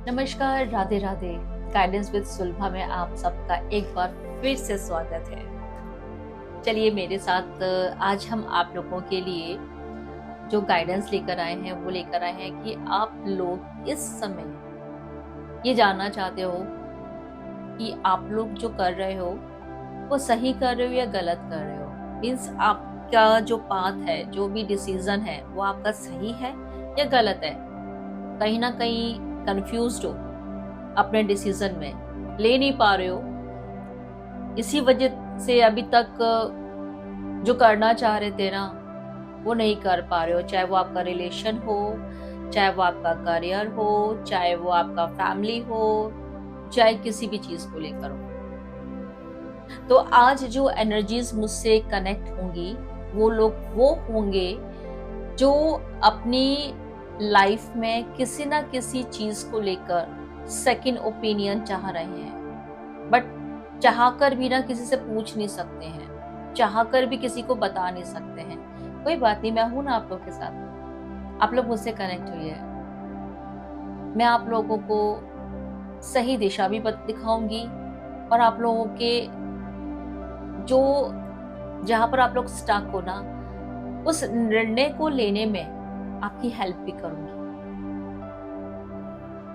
नमस्कार, Radhe Radhe. Guidance with सुलभा में आप सबका एक बार फिर से स्वागत है। चलिए मेरे साथ आज हम आप लोगों के लिए जो गाइडेंस लेकर आए हैं वो लेकर आए हैं कि आप लोग इस समय ये जानना चाहते हो कि आप लोग जो कर रहे हो वो सही कर रहे हो या गलत कर रहे हो। मीन्स आपका जो पाथ है, जो भी डिसीजन है वो आपका सही है या गलत है। कहीं ना कहीं कंफ्यूज्ड हो, अपने डिसीजन में ले नहीं पा रहे हो। इसी वजह से अभी तक जो करना चाह रहे थे ना वो नहीं कर पा रहे हो। चाहे वो आपका रिलेशन हो, चाहे वो आपका करियर हो, चाहे वो आपका फैमिली हो, चाहे किसी भी चीज को लेकर हो। तो आज जो एनर्जीज मुझसे कनेक्ट होंगी वो लोग वो होंगे जो अपनी लाइफ में किसी ना किसी चीज को लेकर सेकंड ओपिनियन चाह रहे हैं, बट चाहकर भी ना किसी से पूछ नहीं सकते हैं, चाहकर भी किसी को बता नहीं सकते हैं। कोई बात नहीं, मैं हूं ना आप लोग के साथ। आप लोग मुझसे कनेक्ट हुई है, मैं आप लोगों को सही दिशा भी दिखाऊंगी और आप लोगों के जो जहां पर आप लोग स्टक हो ना उस निर्णय को लेने में आपकी हेल्प भी करूंगी।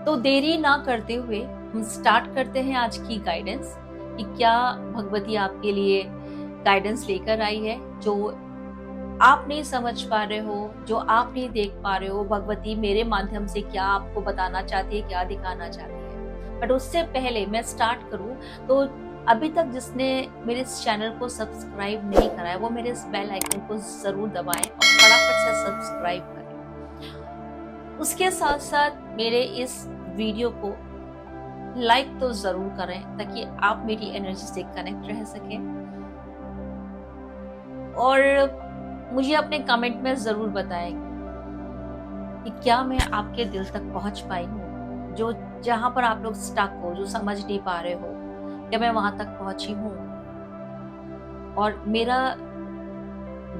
तो देरी ना करते हुए हम स्टार्ट करते हैं आज की गाइडेंस कि क्या भगवती आपके लिए गाइडेंस लेकर आई है। जो आप नहीं समझ पा रहे हो, जो आप नहीं देख पा रहे हो, भगवती मेरे माध्यम से क्या आपको बताना चाहती है, क्या दिखाना चाहती है। बट उससे पहले मैं स्टार्ट करूं तो अभी तक जिसने मेरे इस चैनल को सब्सक्राइब नहीं करा है वो मेरे इस बेल आइकन को जरूर दबाएं और फटाफट से सब्सक्राइब करें। उसके साथ साथ मेरे इस वीडियो को लाइक तो जरूर करें ताकि आप मेरी एनर्जी से कनेक्ट रह सकें। और मुझे अपने कमेंट में जरूर बताएं कि क्या मैं आपके दिल तक पहुंच पाई हूँ। जो जहां पर आप लोग स्टक हो, जो समझ नहीं पा रहे हो, क्या मैं वहां तक पहुंची हूँ। और मेरा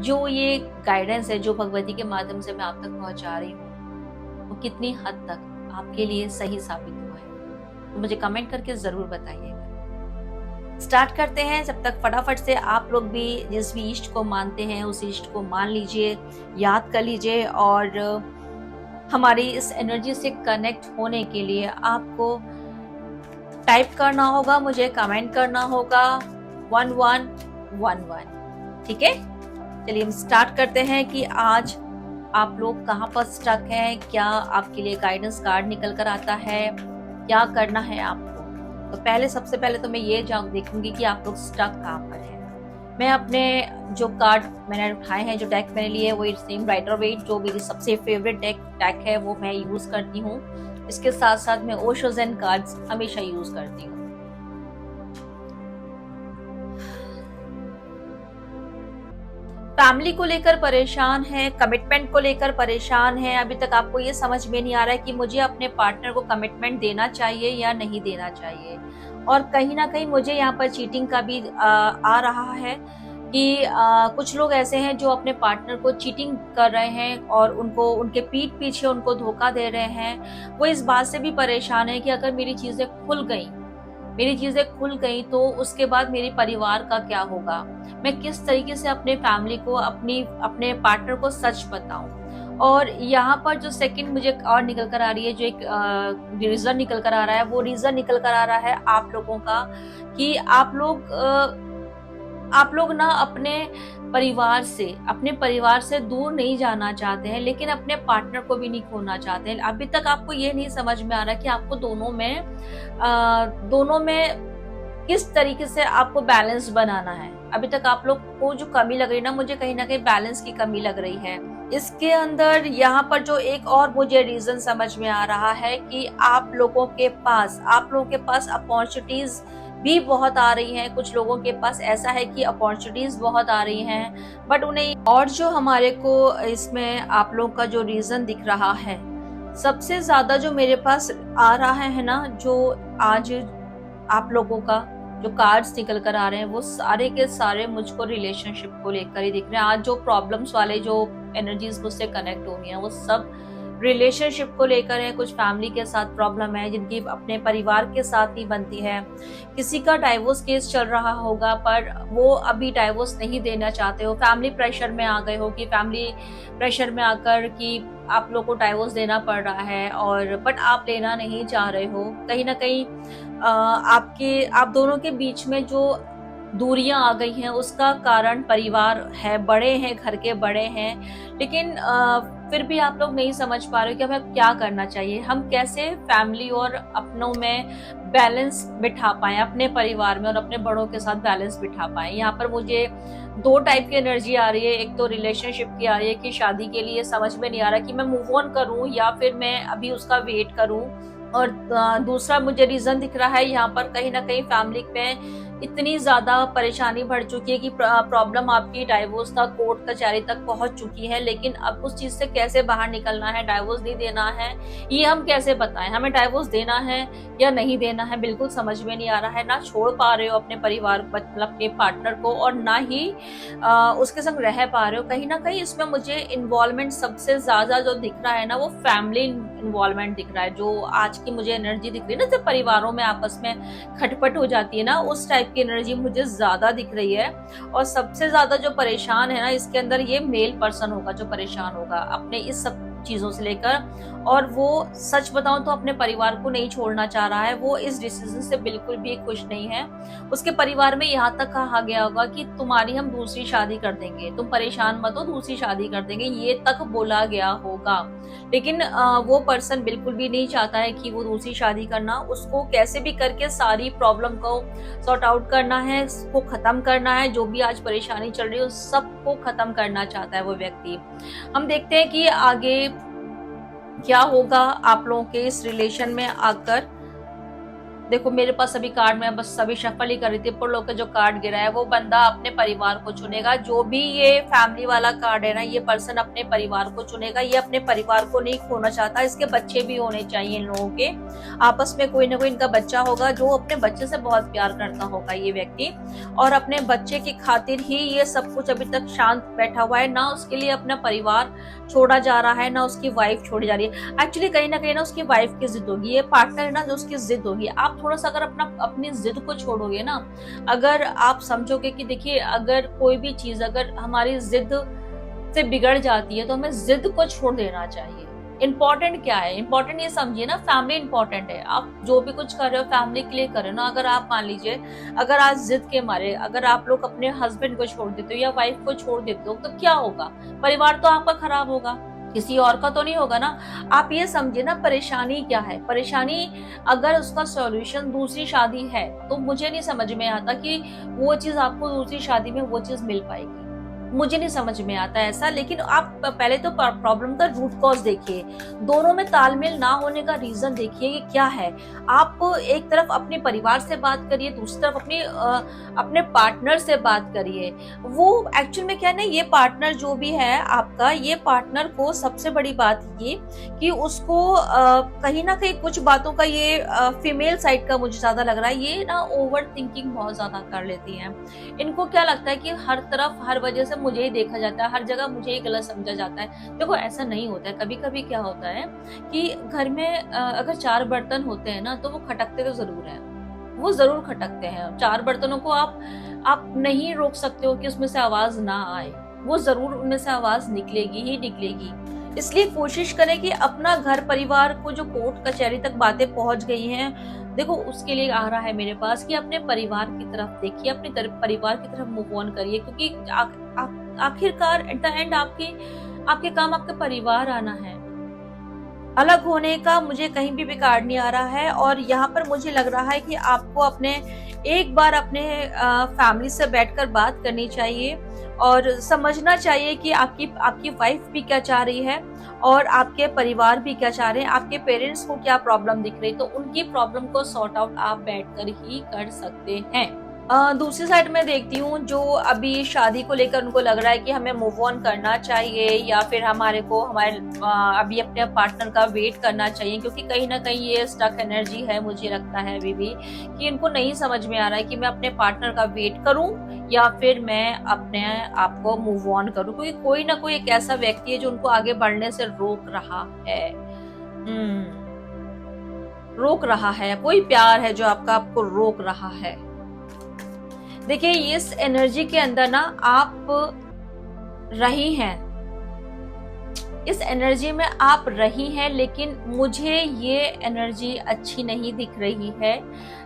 जो ये गाइडेंस है जो भगवती के माध्यम से मैं आप तक पहुंचा रही हूँ वो कितनी हद तक आपके लिए सही साबित हुआ है, तो मुझे कमेंट करके जरूर बताइएगा। स्टार्ट करते हैं। जब तक फटाफट से आप लोग भी जिस भी इष्ट को मानते हैं उस इष्ट को मान लीजिए, याद कर लीजिए। और हमारी इस एनर्जी से कनेक्ट होने के लिए आपको टाइप करना होगा, मुझे कमेंट करना होगा 1111। ठीक है, चलिए हम स्टार्ट करते हैं कि आज आप लोग कहाँ पर स्टक हैं, क्या आपके लिए गाइडेंस कार्ड निकल कर आता है, क्या करना है आपको। तो सबसे पहले तो मैं ये देखूंगी कि आप लोग स्टक कहाँ पर हैं। मैं अपने जो कार्ड मैंने उठाए हैं, जो डेक मैंने लिए वो सेम राइडर वेट जो मेरी सबसे फेवरेट डेक है वो मैं यूज करती हूँ। इसके साथ साथ मैं ओशो ज़ेन कार्ड्स हमेशा यूज करती हूँ। फैमिली को लेकर परेशान है, कमिटमेंट को लेकर परेशान है। अभी तक आपको ये समझ में नहीं आ रहा है कि मुझे अपने पार्टनर को कमिटमेंट देना चाहिए या नहीं देना चाहिए। और कहीं ना कहीं मुझे यहाँ पर चीटिंग का भी आ रहा है कि कुछ लोग ऐसे हैं जो अपने पार्टनर को चीटिंग कर रहे हैं और उनको उनके पीठ पीछे उनको धोखा दे रहे हैं। वो इस बात से भी परेशान है कि अगर मेरी चीजें खुल गई तो उसके बाद मेरे परिवार का क्या होगा। मैं किस तरीके से अपने फैमिली को, अपने पार्टनर को सच बताऊं। और यहाँ पर जो सेकंड मुझे और निकल कर आ रही है, जो एक रीजन निकल कर आ रहा है, वो रीजन निकल कर आ रहा है आप लोगों का कि आप लोग ना अपने परिवार से दूर नहीं जाना चाहते हैं, लेकिन अपने पार्टनर को भी नहीं खोना चाहते हैं। अभी तक आपको ये नहीं समझ में आ रहा कि आपको दोनों में किस तरीके से आपको बैलेंस बनाना है। अभी तक आप लोग को जो कमी लग रही है ना, मुझे कहीं ना कहीं बैलेंस की कमी लग रही है। इसके अंदर यहाँ पर जो एक और मुझे रीजन समझ में आ रहा है कि आप लोगों के पास अपॉर्चुनिटीज भी बहुत आ रही हैं। कुछ लोगों के पास ऐसा है कि अपॉर्चुनिटीज बहुत आ रही हैं बट उन्हें, और जो हमारे को इसमें आप लोगों का जो रीजन दिख रहा है, सबसे ज्यादा जो मेरे पास आ रहा है ना, जो आज आप लोगों का जो कार्ड्स निकल कर आ रहे हैं वो सारे के सारे मुझको रिलेशनशिप को लेकर ही दिख रहे हैं। आज जो प्रॉब्लम्स वाले जो एनर्जीज मुझसे कनेक्ट हो रही हैं वो सब रिलेशनशिप को लेकर है, कुछ फैमिली के साथ प्रॉब्लम है जिनकी अपने परिवार के साथ नहीं बनती है, किसी का डाइवोर्स केस चल रहा होगा पर वो अभी डाइवोर्स नहीं देना चाहते हो, फैमिली प्रेशर में आ गए हो कि फैमिली प्रेशर में आकर कि आप लोग को डाइवोर्स देना पड़ रहा है और बट आप लेना नहीं चाह रहे हो। कहीं ना कहीं आप दोनों के बीच में जो दूरियां आ गई हैं उसका कारण परिवार है, बड़े हैं, घर के बड़े हैं, लेकिन फिर भी आप लोग नहीं समझ पा रहे हो कि हमें क्या करना चाहिए, हम कैसे फैमिली और अपनों में बैलेंस बिठा पाए, अपने परिवार में और अपने बड़ों के साथ बैलेंस बिठा पाए। यहाँ पर मुझे दो टाइप की एनर्जी आ रही है, एक तो रिलेशनशिप की आ रही है कि शादी के लिए समझ में नहीं आ रहा कि मैं मूव ऑन करूं या फिर मैं अभी उसका वेट करूं, और दूसरा मुझे रीजन दिख रहा है यहाँ पर कहीं ना कहीं फैमिली में इतनी ज्यादा परेशानी बढ़ चुकी है कि प्रॉब्लम आपकी डाइवोर्स तक, कोर्ट कचहरी तक पहुंच चुकी है, लेकिन अब उस चीज से कैसे बाहर निकलना है, डाइवोर्स नहीं देना है, ये हम कैसे बताएं, हमें डाइवोर्स देना है या नहीं देना है बिल्कुल समझ में नहीं आ रहा है। ना छोड़ पा रहे हो अपने परिवार मतलब अपने पार्टनर को और ना ही उसके संग रह पा रहे हो। कहीं ना कहीं इसमें मुझे इन्वॉल्वमेंट सबसे ज्यादा जो दिख रहा है ना वो फैमिली इन्वॉल्वमेंट दिख रहा है, जो आज की मुझे एनर्जी दिख रही है ना, जब परिवारों में आपस में खटपट हो जाती है ना, उस टाइप की एनर्जी मुझे ज्यादा दिख रही है। और सबसे ज्यादा जो परेशान है ना इसके अंदर ये मेल पर्सन होगा जो परेशान होगा अपने इस सब चीजों से लेकर, और वो सच बताऊं तो अपने परिवार को नहीं छोड़ना चाह रहा है, वो इस डिसीजन से बिल्कुल भी खुश नहीं है। उसके परिवार में यहाँ तक कहा गया होगा कि तुम्हारी हम दूसरी शादी कर देंगे, तुम परेशान मत हो, दूसरी शादी कर देंगे, ये तक बोला गया होगा, लेकिन वो पर्सन बिल्कुल भी नहीं चाहता है कि वो दूसरी शादी करना, उसको कैसे भी करके सारी प्रॉब्लम को सॉर्ट आउट करना है, उसको खत्म करना है, जो भी आज परेशानी चल रही है उस सबको खत्म करना चाहता है वो व्यक्ति। हम देखते हैं कि आगे क्या होगा आप लोगों के इस रिलेशन में आकर। देखो मेरे पास अभी कार्ड में बस सभी शफल ही कर रही थी, पर लोग का जो कार्ड गिरा है वो बंदा अपने परिवार को चुनेगा, जो भी ये फैमिली वाला कार्ड है ना, ये पर्सन अपने परिवार को चुनेगा, ये अपने परिवार को नहीं खोना चाहता। इसके बच्चे भी होने चाहिए इन लोगों के, आपस में कोई ना कोई इनका बच्चा होगा जो अपने बच्चे से बहुत प्यार करता होगा ये व्यक्ति, और अपने बच्चे की खातिर ही ये सब कुछ अभी तक शांत बैठा हुआ है, ना उसके लिए अपना परिवार छोड़ा जा रहा है, ना उसकी वाइफ छोड़ी जा रही है। एक्चुअली कहीं ना कहीं ना उसकी वाइफ की जिद होगी, ये पार्टनर है ना जो उसकी जिद होगी। आप थोड़ा सा अगर अपनी जिद को छोड़ोगे ना, अगर आप समझोगे कि देखिए अगर कोई भी चीज अगर हमारी जिद से बिगड़ जाती है तो हमें जिद को छोड़ देना चाहिए। इंपॉर्टेंट क्या है, इंपॉर्टेंट ये समझिए ना, फैमिली इंपॉर्टेंट है। आप जो भी कुछ कर रहे हो फैमिली के लिए कर रहे हो ना। अगर आप मान लीजिए अगर आज जिद के मारे अगर आप लोग अपने हस्बैंड को छोड़ देते हो या वाइफ को छोड़ देते हो तो क्या होगा, परिवार तो आपका खराब होगा, किसी और का तो नहीं होगा ना। आप ये समझिए ना परेशानी क्या है। परेशानी अगर उसका सॉल्यूशन दूसरी शादी है तो मुझे नहीं समझ में आता कि वो चीज आपको दूसरी शादी में वो चीज मिल पाएगी, मुझे नहीं समझ में आता ऐसा। लेकिन आप पहले तो प्रॉब्लम का रूट कॉज देखिए, दोनों में तालमेल ना होने का रीजन देखिए कि क्या है। आप एक तरफ अपने परिवार से बात करिए, दूसरी तरफ अपने पार्टनर से बात करिए। वो एक्चुअल में क्या है ना, ये पार्टनर जो भी है आपका, ये पार्टनर को सबसे बड़ी बात ये कि उसको कहीं ना कहीं कुछ बातों का ये फीमेल साइड का मुझे ज्यादा लग रहा है, ये ना ओवर थिंकिंग बहुत ज्यादा कर लेती है। इनको क्या लगता है कि हर तरफ हर वजह से मुझे ही देखा जाता है, हर जगह मुझे ही गलत समझा जाता है। देखो ऐसा नहीं होता है, कभी कभी क्या होता है कि घर में अगर 4 बर्तन होते हैं ना तो वो खटकते तो जरूर हैं, वो जरूर खटकते हैं। 4 बर्तनों को आप नहीं रोक सकते हो कि उसमें से आवाज ना आए, वो जरूर उनमें से आवाज निकलेगी ही निकलेगी। इसलिए कोशिश करें कि अपना घर परिवार को जो कोर्ट कचहरी तक बातें पहुंच गई हैं, देखो उसके लिए आ रहा है मेरे पास कि अपने परिवार की तरफ देखिए, अपने परिवार की तरफ मूव ऑन करिए, क्योंकि आखिरकार एट द एंड आपके काम आपके परिवार आना है। अलग होने का मुझे कहीं भी कार्ड नहीं आ रहा है। और यहाँ पर मुझे लग रहा है कि आपको एक बार अपने फैमिली से बैठकर बात करनी चाहिए और समझना चाहिए कि आपकी वाइफ भी क्या चाह रही है और आपके परिवार भी क्या चाह रहे हैं, आपके पेरेंट्स को क्या प्रॉब्लम दिख रही है, तो उनकी प्रॉब्लम को सॉर्ट आउट आप बैठकर ही कर सकते हैं। दूसरी साइड में देखती हूँ जो अभी शादी को लेकर उनको लग रहा है कि हमें मूव ऑन करना चाहिए, या फिर हमारे अभी अपने पार्टनर का वेट करना चाहिए, क्योंकि कहीं ना कहीं ये स्टक एनर्जी है, मुझे लगता है अभी भी कि इनको नहीं समझ में आ रहा है कि मैं अपने पार्टनर का वेट करूं या फिर मैं अपने आप को मूव ऑन करूं, क्योंकि कोई ना कोई एक ऐसा व्यक्ति है जो उनको आगे बढ़ने से रोक रहा है। रोक रहा है, कोई प्यार है जो आपको रोक रहा है। देखिए इस एनर्जी के अंदर ना आप रही हैं, इस एनर्जी में आप रही हैं, लेकिन मुझे ये एनर्जी अच्छी नहीं दिख रही है।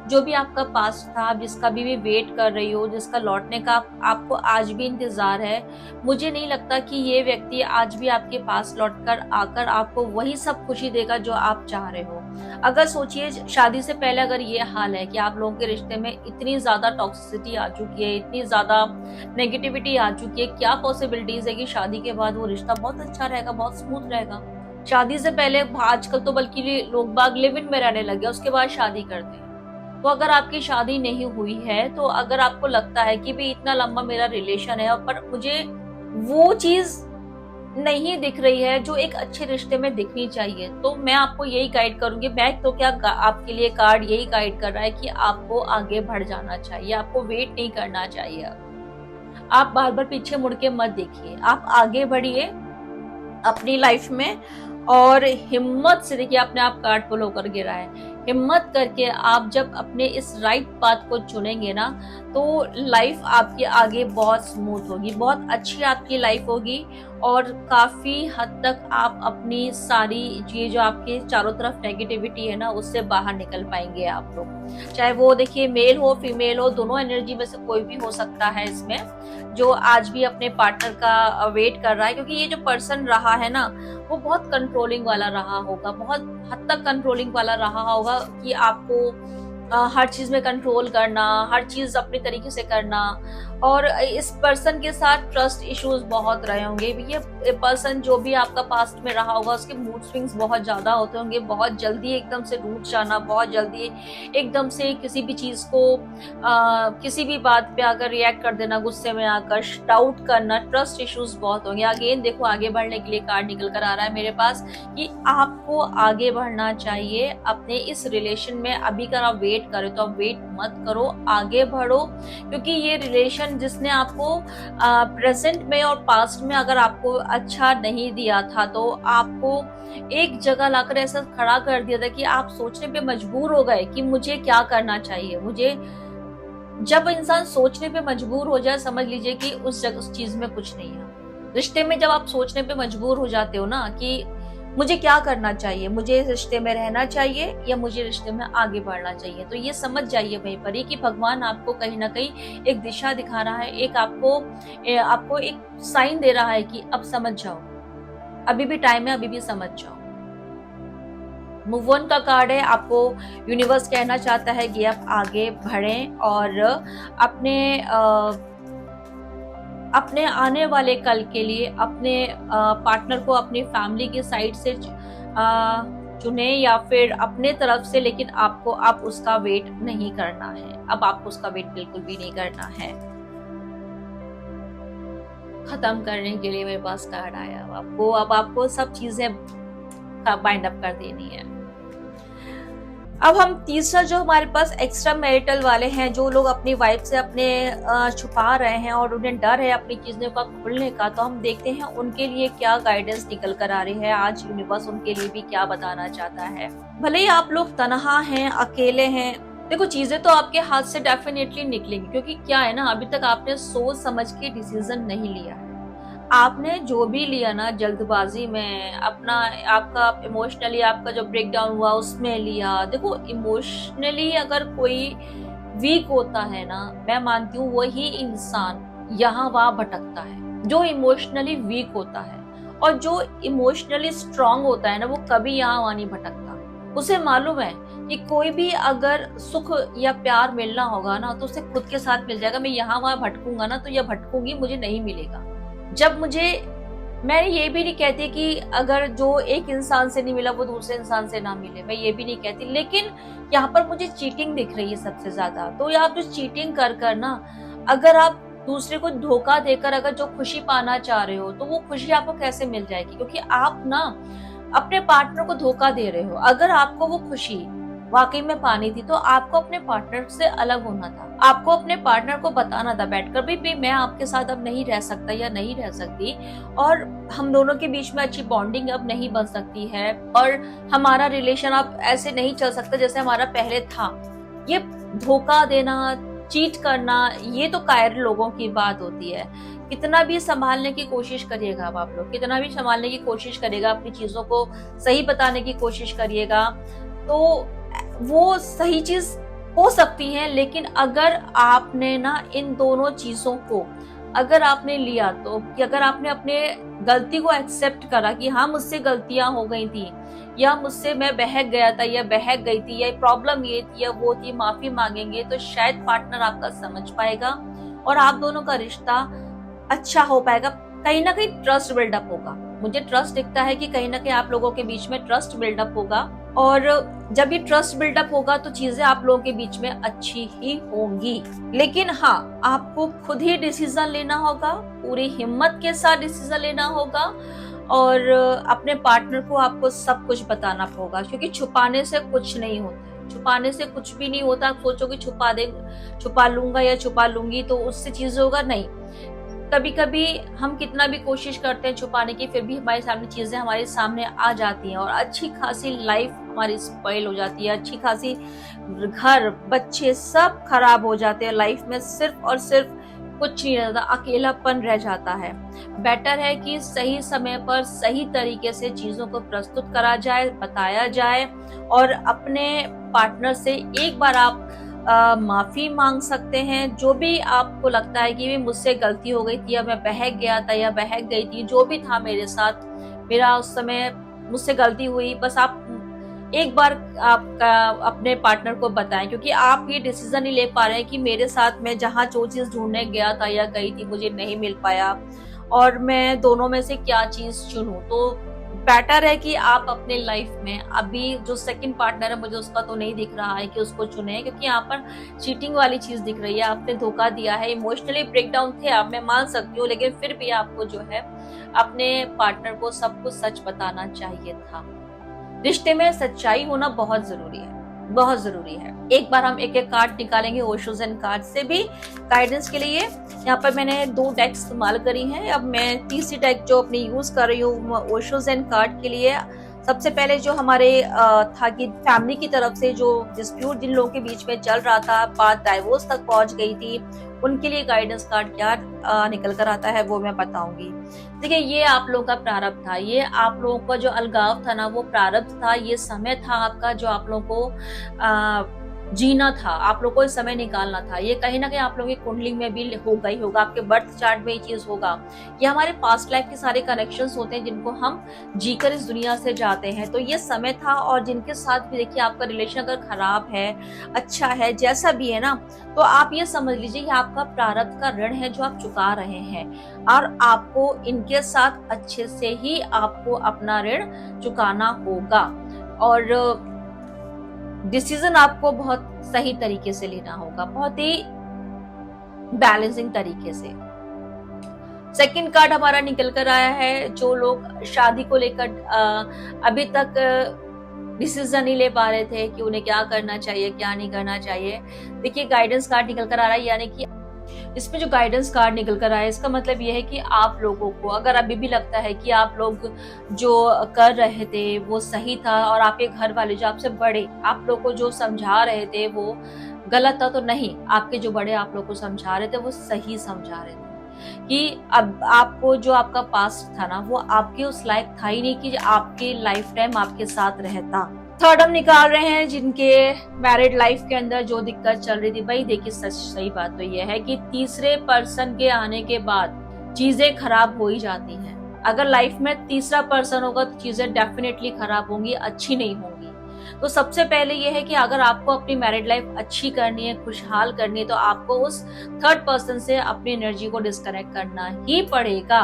जो भी आपका पास्ट था, जिसका भी वेट कर रही हो, जिसका लौटने का आपको आज भी इंतजार है, मुझे नहीं लगता कि ये व्यक्ति आज भी आपके पास लौटकर आकर आपको वही सब खुशी देगा जो आप चाह रहे हो। अगर सोचिए शादी से पहले अगर ये हाल है कि आप लोगों के रिश्ते में इतनी ज्यादा टॉक्सिसिटी आ चुकी है, इतनी ज्यादा नेगेटिविटी आ चुकी है, क्या पॉसिबिलिटीज है कि शादी के बाद वो रिश्ता बहुत अच्छा रहेगा, बहुत स्मूथ रहेगा। शादी से पहले आजकल तो बल्कि लोग बाग लिव इन में रहने लगे, उसके बाद शादी करते हैं। तो अगर आपकी शादी नहीं हुई है, तो अगर आपको लगता है कि भी इतना लंबा मेरा रिलेशन है पर मुझे वो चीज नहीं दिख रही है जो एक अच्छे रिश्ते में दिखनी चाहिए, तो मैं आपको यही गाइड करूंगी। मैं तो क्या, आपके लिए कार्ड यही गाइड कर रहा है कि आपको आगे बढ़ जाना चाहिए, आपको वेट नहीं करना चाहिए। आप बार बार पीछे मुड़ के मत देखिए, आप आगे बढ़िए अपनी लाइफ में, और हिम्मत से, देखिए अपने आप कार्ड पुल होकर गिरा है, हिम्मत करके आप जब अपने इस राइट पाथ को चुनेंगे ना, तो लाइफ आपकी आगे बहुत स्मूथ होगी, बहुत अच्छी आपकी लाइफ होगी, और काफी हद तक आप अपनी सारी ये जो आपके चारों तरफ नेगेटिविटी है ना, उससे बाहर निकल पाएंगे आप लोग। चाहे वो देखिए मेल हो फीमेल हो, दोनों एनर्जी में से कोई भी हो सकता है इसमें, जो आज भी अपने पार्टनर का वेट कर रहा है, क्योंकि ये जो पर्सन रहा है ना, वो बहुत कंट्रोलिंग वाला रहा होगा, बहुत हद तक कंट्रोलिंग वाला रहा होगा कि आपको हर चीज में कंट्रोल करना, हर चीज अपने तरीके से करना, और इस पर्सन के साथ ट्रस्ट इश्यूज बहुत रहे होंगे। ये पर्सन जो भी आपका पास्ट में रहा होगा, उसके मूड स्विंग्स बहुत ज्यादा होते होंगे, बहुत जल्दी एकदम से रूठ जाना, बहुत जल्दी एकदम से किसी भी चीज को किसी भी बात पे आकर रिएक्ट कर देना, गुस्से में आकर डाउट करना, ट्रस्ट इश्यूज बहुत होंगे। अगेन देखो आगे बढ़ने के लिए कार्ड निकल कर आ रहा है मेरे पास कि आपको आगे बढ़ना चाहिए अपने इस रिलेशन में। अभी अगर आप वेट करें तो आप वेट मत करो, आगे बढ़ो, क्योंकि ये रिलेशन जिसने आपको प्रेजेंट में और पास्ट में अगर आपको अच्छा नहीं दिया था, तो आपको एक जगह लाकर ऐसा खड़ा कर दिया था कि आप सोचने पे मजबूर हो गए कि मुझे क्या करना चाहिए। जब इंसान सोचने पे मजबूर हो जाए, समझ लीजिए कि उस चीज में कुछ नहीं है। रिश्ते में जब आप सोचने पे मजबूर हो जाते हो ना कि मुझे क्या करना चाहिए, मुझे इस रिश्ते में रहना चाहिए या मुझे रिश्ते में आगे बढ़ना चाहिए, तो ये समझ जाइए वहीं पर ही कि भगवान आपको कहीं ना कहीं एक दिशा दिखा रहा है, एक आपको एक साइन दे रहा है कि अब समझ जाओ, अभी भी टाइम है, अभी भी समझ जाओ। मूव ऑन का कार्ड है, आपको यूनिवर्स कहना चाहता है कि आप आगे बढ़ें और अपने आने वाले कल के लिए अपने पार्टनर को अपनी फैमिली की साइड से चुने या फिर अपने तरफ से, लेकिन आप उसका वेट नहीं करना है। अब आपको उसका वेट बिल्कुल भी नहीं करना है। खत्म करने के लिए मेरे पास कार्ड आया, अब आपको सब चीजें बाइंड अप कर देनी है। अब हम तीसरा जो हमारे पास एक्स्ट्रा मैरिटल वाले हैं, जो लोग अपनी वाइफ से अपने छुपा रहे हैं और उन्हें डर है अपनी चीजों का खुलने का, तो हम देखते हैं उनके लिए क्या गाइडेंस निकल कर आ रही है। आज यूनिवर्स उनके लिए भी क्या बताना चाहता है। भले ही आप लोग तनहा हैं, अकेले हैं, देखो चीजें तो आपके हाथ से डेफिनेटली निकलेंगी, क्योंकि क्या है ना, अभी तक आपने सोच समझ के डिसीजन नहीं लिया है। आपने जो भी लिया ना जल्दबाजी में, आपका इमोशनली आपका जो ब्रेक डाउन हुआ उसमें लिया। देखो इमोशनली अगर कोई वीक होता है ना, मैं मानती हूँ वही इंसान यहाँ वहाँ भटकता है, जो इमोशनली वीक होता है। और जो इमोशनली स्ट्रांग होता है ना, वो कभी यहाँ वहाँ नहीं भटकता। उसे मालूम है कि कोई भी अगर सुख या प्यार मिलना होगा ना, तो उसे खुद के साथ मिल जाएगा। मैं यहाँ वहाँ भटकूंगा ना, तो या भटकूंगी, मुझे नहीं मिलेगा। जब मुझे मैं ये भी नहीं कहती कि अगर जो एक इंसान से नहीं मिला वो दूसरे इंसान से ना मिले, मैं ये भी नहीं कहती, लेकिन यहाँ पर मुझे चीटिंग दिख रही है सबसे ज्यादा। तो आप जो चीटिंग कर ना, अगर आप दूसरे को धोखा देकर अगर जो खुशी पाना चाह रहे हो, तो वो खुशी आपको कैसे मिल जाएगी? क्योंकि आप ना अपने पार्टनर को धोखा दे रहे हो। अगर आपको वो खुशी वाकई में पानी थी, तो आपको अपने पार्टनर से अलग होना था। आपको अपने पार्टनर को बताना था बैठकर भी मैं आपके साथ अब नहीं रह सकता या नहीं रह सकती, और हम दोनों के बीच में अच्छी बॉन्डिंग अब नहीं बन सकती है, और हमारा रिलेशन अब ऐसे नहीं चल सकता जैसे हमारा पहले था। ये धोखा देना, चीट करना, ये तो कायर लोगों की बात होती है। कितना भी संभालने की कोशिश करिएगा आप लोग, कितना भी संभालने की कोशिश करिएगा, अपनी चीजों को सही बताने की कोशिश करिएगा, तो वो सही चीज हो सकती है। लेकिन अगर आपने ना इन दोनों चीजों को अगर आपने लिया, तो कि अगर आपने अपने गलती को एक्सेप्ट करा कि हाँ मुझसे गलतियां हो गई थी, या मुझसे मैं बहक गया था या बहक गई थी, या प्रॉब्लम ये थी या वो थी, माफी मांगेंगे, तो शायद पार्टनर आपका समझ पाएगा और आप दोनों का रिश्ता अच्छा हो पाएगा। कहीं ना कहीं ट्रस्ट बिल्डअप होगा। मुझे ट्रस्ट दिखता है कि कहीं ना कहीं आप लोगों के बीच में ट्रस्ट बिल्डअप होगा, और जब ये ट्रस्ट बिल्डअप होगा तो चीजें आप लोगों के बीच में अच्छी ही होंगी। लेकिन हाँ, आपको खुद ही डिसीजन लेना होगा, पूरी हिम्मत के साथ डिसीजन लेना होगा, और अपने पार्टनर को आपको सब कुछ बताना होगा, क्योंकि छुपाने से कुछ नहीं होता, छुपाने से कुछ भी नहीं होता। आप सोचो कि छुपा लूंगा या छुपा लूंगी तो उससे चीज होगा, नहीं। कभी कभी हम कितना भी कोशिश करते हैं छुपाने की, फिर भी हमारे सामने चीजें हमारे सामने आ जाती हैं, और अच्छी खासी लाइफ हमारी स्पॉइल हो जाती है, अच्छी खासी घर बच्चे सब खराब हो जाते हैं। लाइफ में सिर्फ और सिर्फ कुछ नहीं रहता, अकेलापन रह जाता है। बेटर है कि सही समय पर सही तरीके से चीजों को प्रस्तुत करा जाए, बताया जाए, और अपने पार्टनर से एक बार आप माफी मांग सकते हैं। जो भी आपको लगता है कि मुझसे गलती हो गई थी, या मैं बहक गया था या बहक गई थी, जो भी था मेरे साथ, मेरा उस समय मुझसे गलती हुई, बस आप एक बार आपका अपने पार्टनर को बताएं, क्योंकि आप ये डिसीजन नहीं ले पा रहे हैं कि मेरे साथ मैं जहाँ जो चीज ढूंढने गया था या गई थी मुझे नहीं मिल पाया, और मैं दोनों में से क्या चीज चुनूं। तो बेटर है कि आप अपने लाइफ में अभी जो सेकंड पार्टनर है, मुझे उसका तो नहीं दिख रहा है कि उसको चुने, क्योंकि यहाँ पर चीटिंग वाली चीज दिख रही है। आपने धोखा दिया है, इमोशनली ब्रेकडाउन थे आप, मैं मान सकती हूँ, लेकिन फिर भी आपको जो है अपने पार्टनर को सब कुछ सच बताना चाहिए था। रिश्ते में सच्चाई होना बहुत जरूरी है, बहुत जरूरी है। एक बार हम एक एक कार्ड निकालेंगे ओशोज एंड कार्ड से भी गाइडेंस के लिए। यहाँ पर मैंने 2 डेक इस्तेमाल करी हैं, अब मैं तीसरी डेक जो अपनी यूज कर रही हूँ ओशोज एंड कार्ड के लिए। सबसे पहले जो हमारे था कि फैमिली की तरफ से जो डिस्प्यूट जिन लोगों के बीच में चल रहा था, बात डाइवोर्स तक पहुंच गई थी, उनके लिए गाइडेंस कार्ड क्या निकल कर आता है वो मैं बताऊंगी। देखिए, ये आप लोगों का प्रारब्ध था, ये आप लोगों का जो अलगाव था ना, वो प्रारब्ध था, ये समय था आपका जो आप लोगों को जीना था, आप लोगों को इस समय निकालना था। ये कहीं ना कहीं आप लोगों की कुंडली में भी होगा ही होगा, आपके बर्थ चार्ट में ये चीज होगा। ये हमारे पास्ट लाइफ के सारे कनेक्शंस होते हैं जिनको हम जीकर इस दुनिया से जाते हैं। तो ये समय था, और जिनके साथ भी देखिए आपका रिलेशन अगर खराब है, अच्छा है, जैसा भी है ना, तो आप ये समझ लीजिए कि आपका प्रारब्ध का ऋण है जो आप चुका रहे हैं, और आपको इनके साथ अच्छे से ही आपको अपना ऋण चुकाना होगा। और डिसीजन आपको बहुत सही तरीके से लेना होगा, बहुत ही बैलेंसिंग तरीके से। सेकंड कार्ड हमारा निकल कर आया है, जो लोग शादी को लेकर अभी तक डिसीजन नहीं ले पा रहे थे कि उन्हें क्या करना चाहिए, क्या नहीं करना चाहिए। देखिए, गाइडेंस कार्ड निकल कर आ रहा है, यानी कि इसमें जो गाइडेंस कार्ड निकल कर आया है, इसका मतलब यह है कि आप लोगों को अगर अभी भी लगता है कि आप लोग जो कर रहे थे वो सही था, और आपके घर वाले जो आपसे बड़े आप लोग को जो समझा रहे थे वो गलत था, तो नहीं, आपके जो बड़े आप लोग को समझा रहे थे वो सही समझा रहे थे। कि अब आपको जो आपका पास्ट था ना, वो आपके उस लायक था ही नहीं कि आपके लाइफ टाइम आपके साथ रहता। थर्ड हम निकाल रहे हैं जिनके मैरिड लाइफ के अंदर जो दिक्कत चल रही थी। भाई देखिए, सही बात तो यह है कि तीसरे पर्सन के आने के बाद चीजें खराब हो ही जाती हैं। अगर लाइफ में तीसरा पर्सन होगा तो चीजें डेफिनेटली खराब होंगी, अच्छी नहीं होंगी। तो सबसे पहले ये है कि अगर आपको अपनी मैरिड लाइफ अच्छी करनी है, खुशहाल करनी है, तो आपको उस थर्ड पर्सन से अपनी एनर्जी को डिस्कनेक्ट करना ही पड़ेगा।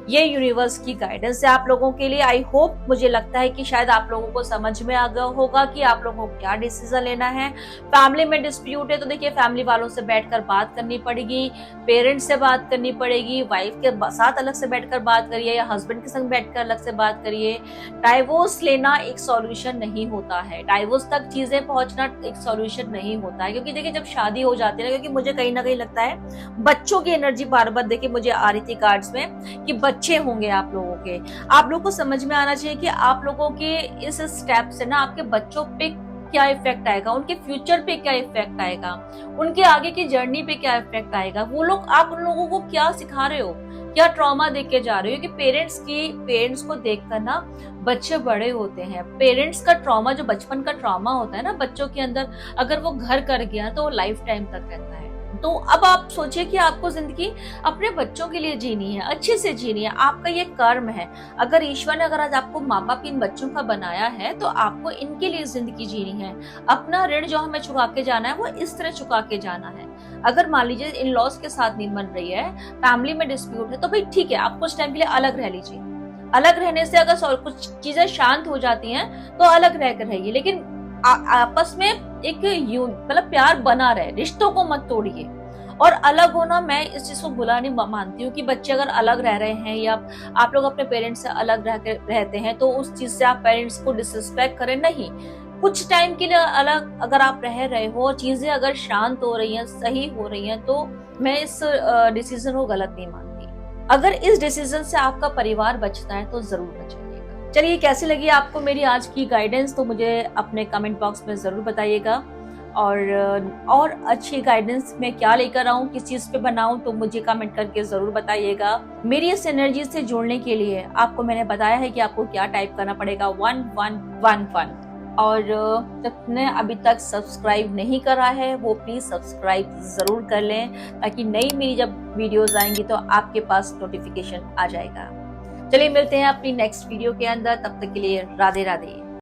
ये यूनिवर्स की गाइडेंस है आप लोगों के लिए। आई होप, मुझे लगता है कि शायद आप लोगों को समझ में आ गया होगा कि आप लोगों को क्या डिसीजन लेना है। फैमिली में डिस्प्यूट है तो देखिए फैमिली वालों से बैठकर बात करनी पड़ेगी, पेरेंट्स से बात करनी पड़ेगी, वाइफ के साथ अलग से बैठकर बात करिए या हस्बैंड के संग बैठकर अलग से बात करिए। डाइवोर्स लेना एक सॉल्यूशन नहीं होता है, डाइवोर्स तक चीजें पहुंचना एक सॉल्यूशन नहीं होता है, क्योंकि देखिए जब शादी हो जाती है, क्योंकि मुझे कहीं ना कहीं लगता है बच्चों की एनर्जी बार बार देखिए मुझे आ रही थी कार्ड्स में कि बच्चे होंगे आप लोगों के। आप लोगों को समझ में आना चाहिए कि आप लोगों के इस स्टेप से ना आपके बच्चों पे क्या इफेक्ट आएगा, उनके फ्यूचर पे क्या इफेक्ट आएगा, उनके आगे की जर्नी पे क्या इफेक्ट आएगा। वो लोग, आप उन लोगों को क्या सिखा रहे हो, क्या ट्रॉमा देख के जा रहे हो। कि पेरेंट्स को देखकर ना बच्चे बड़े होते हैं। पेरेंट्स का ट्रॉमा, जो बचपन का ट्रॉमा होता है ना बच्चों के अंदर, अगर वो घर कर गया तो वो लाइफ टाइम तक रहता है। तो अब आप सोचिए कि आपको जिंदगी अपने बच्चों के लिए जीनी है, अच्छे से जीनी है, आपका ये कर्म है। अगर ईश्वर ने अगर आज आपको माँ बाप इन बच्चों का बनाया है तो आपको इनके लिए जिंदगी जीनी है। अपना ऋण जो हमें चुका के जाना है वो इस तरह चुका के जाना है। अगर मान लीजिए इन लॉज के साथ नहीं बन रही है, फैमिली में डिस्प्यूट है, तो भाई ठीक है, आप कुछ टाइम के लिए अलग रह लीजिए। अलग रहने से अगर कुछ चीजें शांत हो जाती हैं तो अलग रहकर रहिए, लेकिन आपस में एक मतलब प्यार बना रहे, रिश्तों को मत तोड़िए। और अलग होना, मैं इस चीज को बुरा नहीं मानती हूँ कि बच्चे अगर अलग रह रहे हैं या आप लोग अपने पेरेंट्स से अलग रहते हैं तो उस चीज से आप पेरेंट्स को डिसरिस्पेक्ट करें, नहीं। कुछ टाइम के लिए अलग अगर आप रह रहे हो और चीजें अगर शांत हो रही हैं, सही हो रही हैं, तो मैं इस डिसीजन को गलत नहीं मानती। अगर इस डिसीजन से आपका परिवार बचता है तो जरूर बचेगा। चलिए, कैसी लगी आपको मेरी आज की गाइडेंस, तो मुझे अपने कमेंट बॉक्स में जरूर बताइएगा। और अच्छी गाइडेंस में क्या लेकर आऊं, किस चीज पे बनाऊं, तो मुझे कमेंट करके जरूर बताइएगा। मेरी इस एनर्जी से जुड़ने के लिए आपको मैंने बताया है कि आपको क्या टाइप करना पड़ेगा, 1111। और जिसने अभी तक सब्सक्राइब नहीं करा है वो प्लीज सब्सक्राइब जरूर कर लें, ताकि नई मेरी जब वीडियोस आएंगी तो आपके पास नोटिफिकेशन आ जाएगा। चलिए, मिलते हैं अपनी नेक्स्ट वीडियो के अंदर, तब तक के लिए राधे राधे।